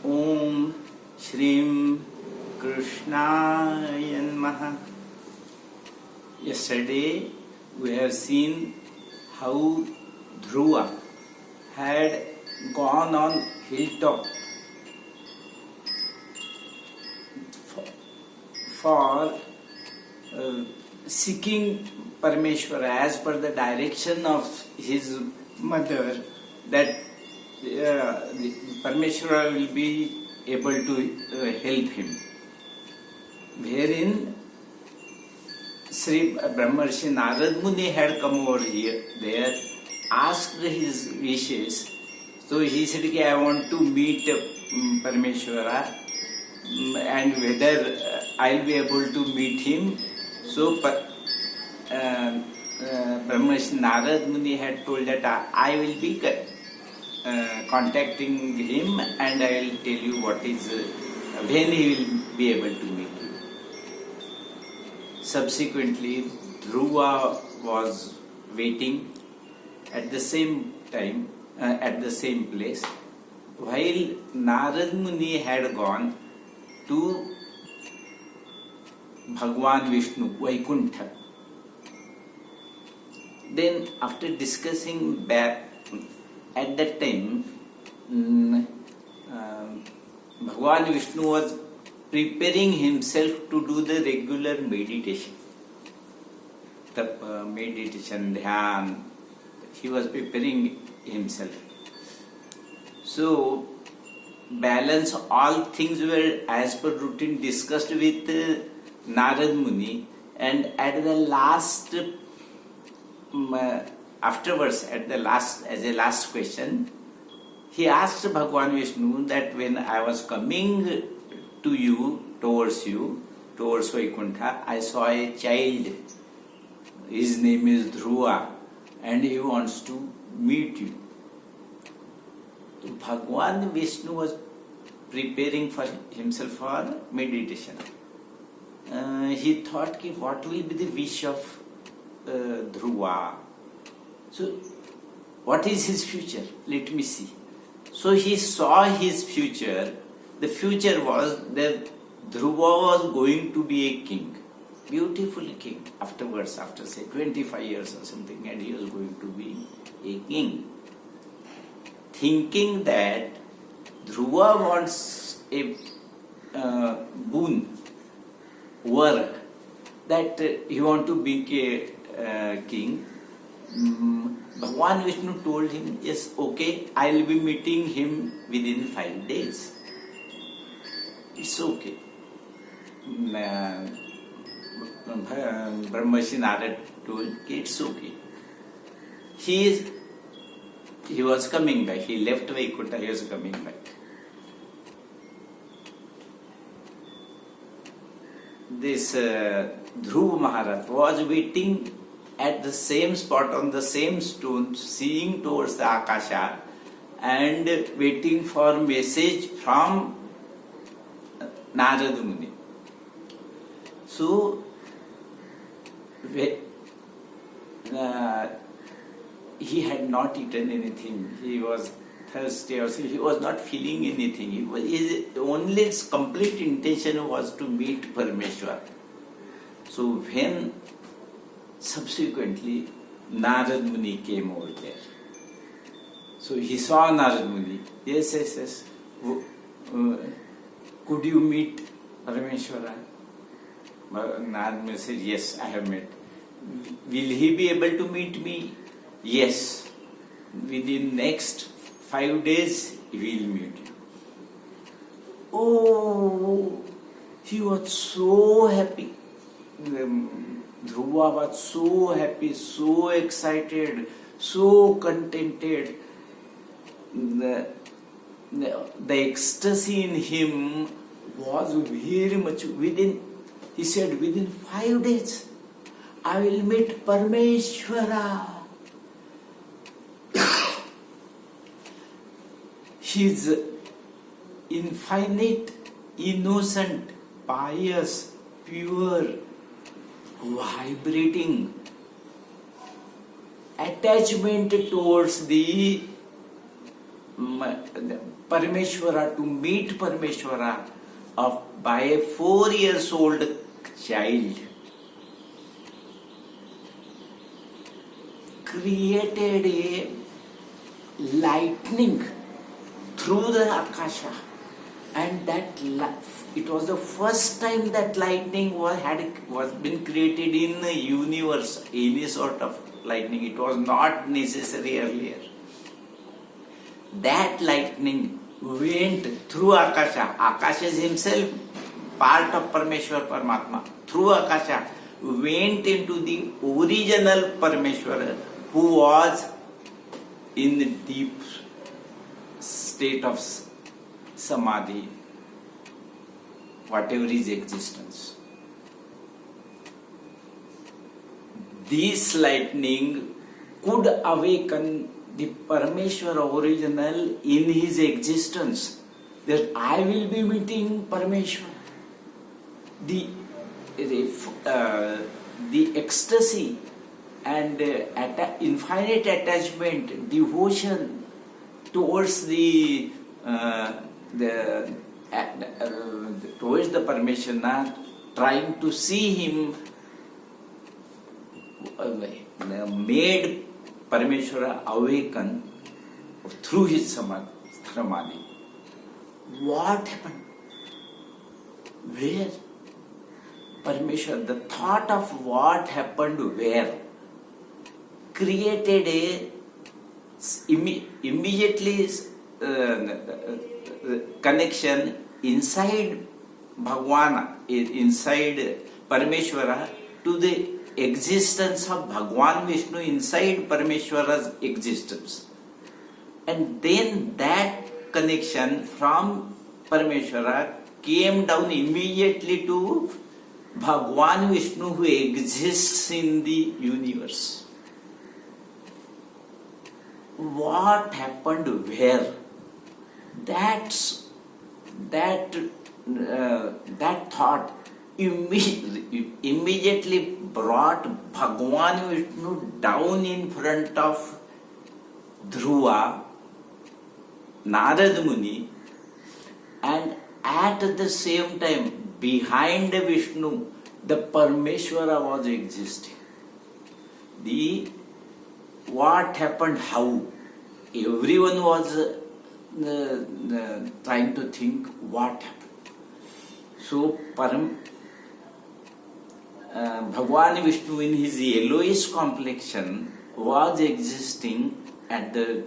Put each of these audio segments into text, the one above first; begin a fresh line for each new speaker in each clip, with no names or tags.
Om Shrim Krishnaya Namaha. Yesterday we have seen how Dhruva had gone on hilltop for seeking Parameshwara as per the direction of his mother, that Parameshwara will be able to help him. Wherein Sri Brahmarshi Narad Muni had come over there, asked his wishes. So he said, I want to meet Parameshwara and whether I'll be able to meet him. So Brahmarshi Narad Muni had told that I will be contacting him and I will tell you what is when he will be able to meet you. Subsequently, Dhruva was waiting at the same time, at the same place, while Narad Muni had gone to Bhagwan Vishnu, Vaikuntha. Then after discussing back, at that time, Bhagwan Vishnu was preparing himself to do the regular meditation. The meditation, dhyan, he was preparing himself. So, balance all things were as per routine discussed with Narad Muni, and at the last, afterwards, at the last, as a last question, he asked Bhagwan Vishnu that when I was coming to you, towards Vaikuntha, I saw a child. His name is Dhruva, and he wants to meet you. Bhagwan Vishnu was preparing for himself for meditation. He thought, what will be the wish of Dhruva? So, what is his future? Let me see. So he saw his future. The future was that Dhruva was going to be a king, beautiful king. Afterwards, after say 25 years or something, and he was going to be a king. Thinking that Dhruva wants a boon, work, that he want to be a king. Bhagwan Vishnu told him, yes, okay, I will be meeting him within 5 days. It's okay. Brahmarshi Narad told, it's okay. He was coming back. He left Vaikuntha, he was coming back. This Dhruva Maharaj was waiting at the same spot on the same stone, seeing towards the Akasha and waiting for message from Narad Muni. So, he had not eaten anything. He was thirsty, or he was not feeling anything. His only complete intention was to meet Parameshwara. So when subsequently Narad Muni came over there. So he saw Narad Muni. Yes. Could you meet Parameshwara? Narad Muni said, yes, I have met. Will he be able to meet me? Yes. Within next 5 days, he will meet you. Oh, he was so happy. Dhruva was so happy, so excited, so contented. The ecstasy in him was very much he said, within 5 days, I will meet Parameshwara. His infinite, innocent, pious, pure, vibrating attachment towards the Parameshwara, to meet Parameshwara by a 4 years old child, created a lightning through the Akasha, and it was the first time that lightning was been created in the universe. Any sort of lightning, it was not necessary earlier. That lightning went through Akasha. Akasha is himself part of Parameshwar Paramatma. Through Akasha went into the original Parameshwara, who was in the deep state of Samadhi, whatever is existence. This lightning could awaken the Parameshwara original in his existence, that I will be meeting Parameshwara. The ecstasy and infinite attachment, devotion towards the Parameshwara, trying to see him, made Parameshwara awaken through his Samadhi. What happened? Where? Parameshwara, the thought of what happened where created a immediately connection inside Bhagwan, inside Parameshwara, to the existence of Bhagwan Vishnu inside Parameshwara's existence. And then that connection from Parameshwara came down immediately to Bhagwan Vishnu, who exists in the universe. What happened where? That thought immediately brought Bhagwan Vishnu down in front of Dhruva, Narad Muni, and at the same time behind Vishnu, the Parameshwara was existing. What happened? How? Everyone was trying to think what happened. So Bhagwan Vishnu in his yellowish complexion was existing at the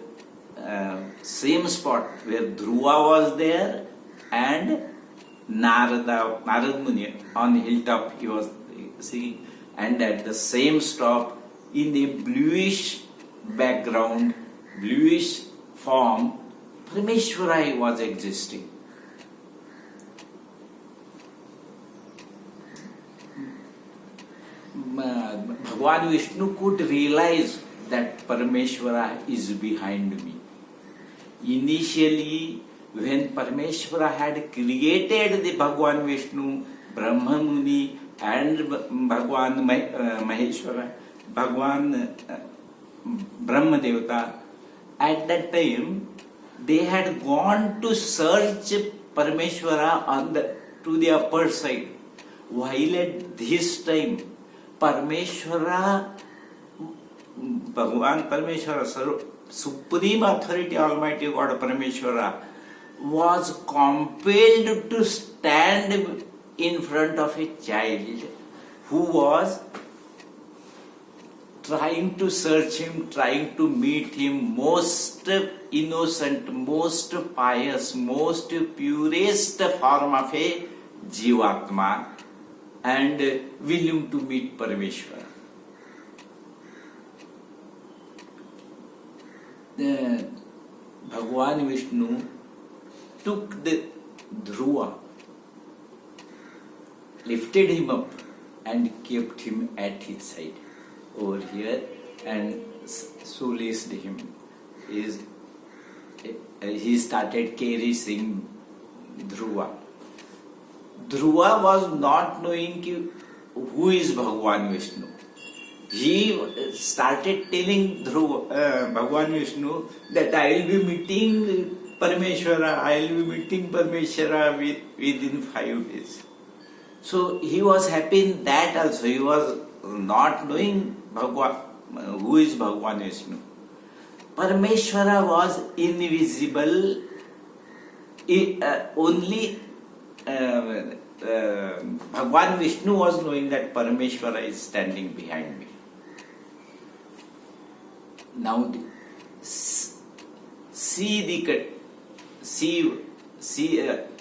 same spot where Dhruva was there and Narad Muni on the hilltop he was seeing, and at the same stop in a bluish background, bluish form, Parameshwara was existing. Bhagwan Vishnu could realize that Parameshwara is behind me. Initially, when Parameshwara had created the Bhagwan Vishnu, Brahma Muni and Bhagwan Maheshwara, Bhagwan Brahma Devata, at that time they had gone to search Parameshwara to the upper side. While at this time, Parameshwara, Bhagwan Parameshwara, Supreme Authority, Almighty God Parameshwara, was compelled to stand in front of a child who was trying to search him, trying to meet him, most innocent, most pious, most purest form of a Jivatma, and willing to meet Parameshwara. Bhagwan Vishnu took the Dhruva, lifted him up and kept him at his side over here and solaced him. He started caressing Dhruva. Dhruva was not knowing who is Bhagwan Vishnu. he started telling Bhagwan Vishnu that I will be meeting Parameshwara within 5 days. So he was happy in that also. He was not knowing who is Bhagwan Vishnu. Parameshwara was invisible. Only Bhagwan Vishnu was knowing that Parameshwara is standing behind me. Now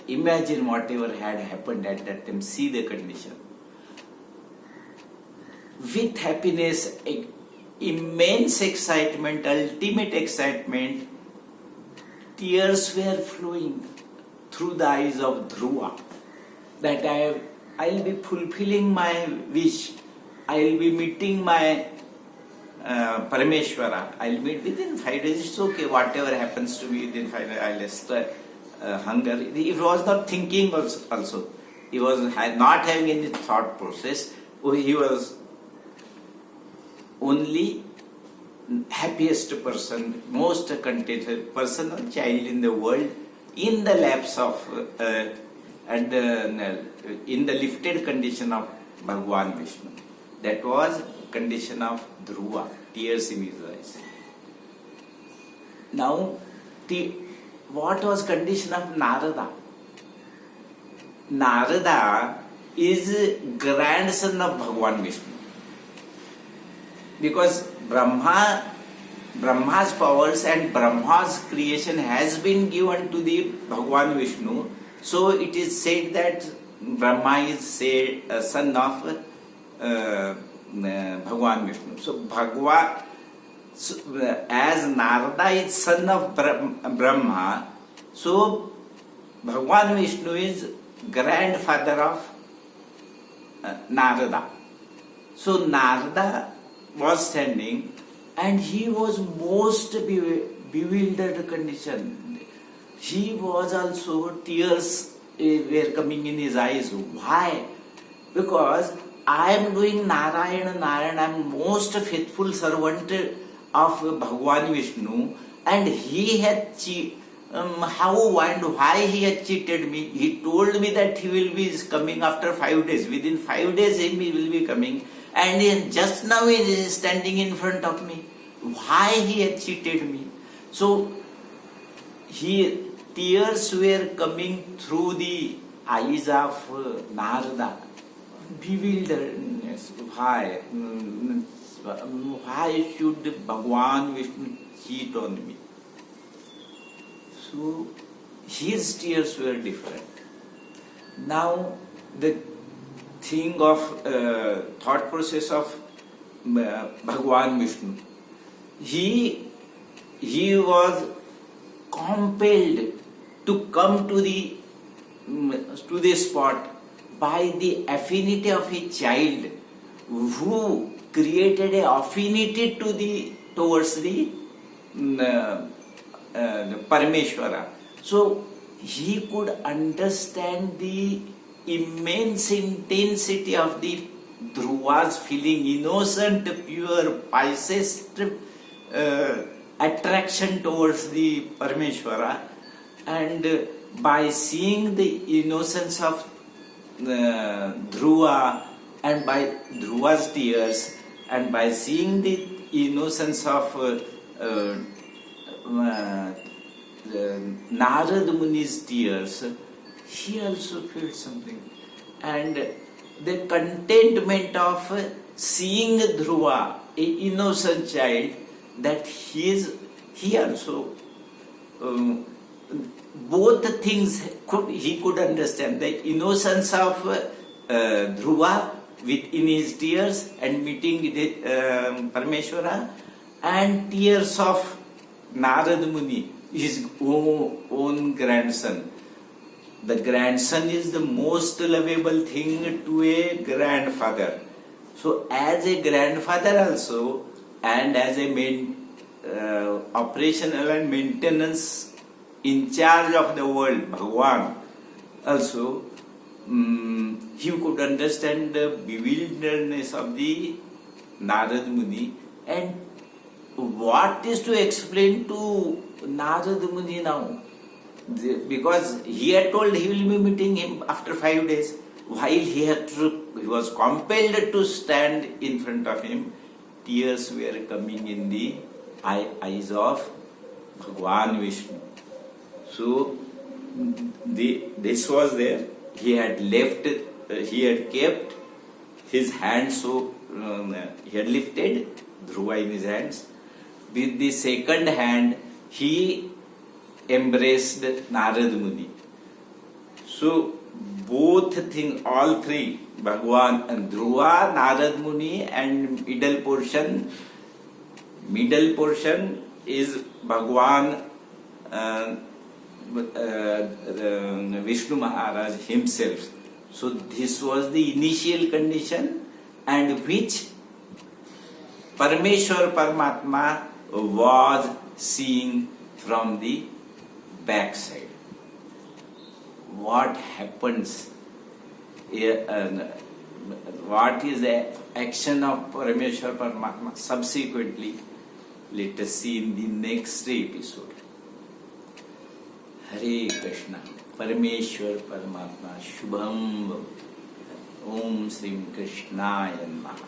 imagine whatever had happened at that time. See the condition. With happiness, immense excitement, ultimate excitement, tears were flowing through the eyes of Dhruva. That I'll be fulfilling my wish. I'll be meeting my Parameshwara. I'll meet within 5 days. It's okay. Whatever happens to me within 5 days, I'll just hunger. He was not thinking also. He was not having any thought process. He was only happiest person, most contented person or child in the world, in the laps of and in the lifted condition of Bhagwan Vishnu. That was condition of Dhruva, tears in his eyes. Now, what was condition of Narada? Narada is grandson of Bhagwan Vishnu. Because Brahma's powers and Brahma's creation has been given to the Bhagwan Vishnu. So it is said that Brahma is a son of Bhagwan Vishnu. So as Narada is son of Brahma, so Bhagwan Vishnu is grandfather of Narada. So Narada was standing and he was most bewildered condition. He was also, tears were coming in his eyes. Why? Because I am doing Narayana, I am most faithful servant of Bhagwan Vishnu, and he had how and why he had cheated me. He told me that he will be coming after 5 days. Within 5 days he will be coming, and just now he is standing in front of me. Why he had cheated me? So tears were coming through the eyes of Narada. Bewilderness. Why? Why should Bhagwan Vishnu cheat on me? So his tears were different. Now the thing of thought process of Bhagwan Vishnu. He was compelled to come to the spot by the affinity of a child who created an affinity towards the Parameshwara. So he could understand the immense intensity of the Dhruva's feeling, innocent, pure, pious attraction towards the Parameshwara, and by seeing the innocence of Dhruva and by Dhruva's tears and by seeing the innocence of Narad Muni's tears, he also felt something. And the contentment of seeing Dhruva, an innocent child, that he also both things he could understand. The innocence of Dhruva in his tears and meeting the Parameshwara, and tears of Narad Muni, his own grandson. The grandson is the most lovable thing to a grandfather. So as a grandfather also, and as a operational and maintenance in charge of the world, Bhagwan also, he could understand the bewilderness of the Narad Muni, and what is to explain to Narad Muni now? Because he had told he will be meeting him after 5 days. While he was compelled to stand in front of him, tears were coming in the eyes of Bhagwan Vishnu. So this was there. He had kept his hands, so he had lifted Dhruva in his hands. With the second hand, he embraced Narad Muni. So both things, all three, Bhagwan and Dhruva, Narad Muni, and middle portion is Bhagwan Vishnu Maharaj himself. So this was the initial condition, and which Parameshwar Paramatma was seeing from the backside. What happens? What is the action of Parameshwar Paramatma subsequently? Let us see in the next episode. Hare Krishna. Parameshwar Paramatma Shubham. Om Sri Krishnaya Namaha.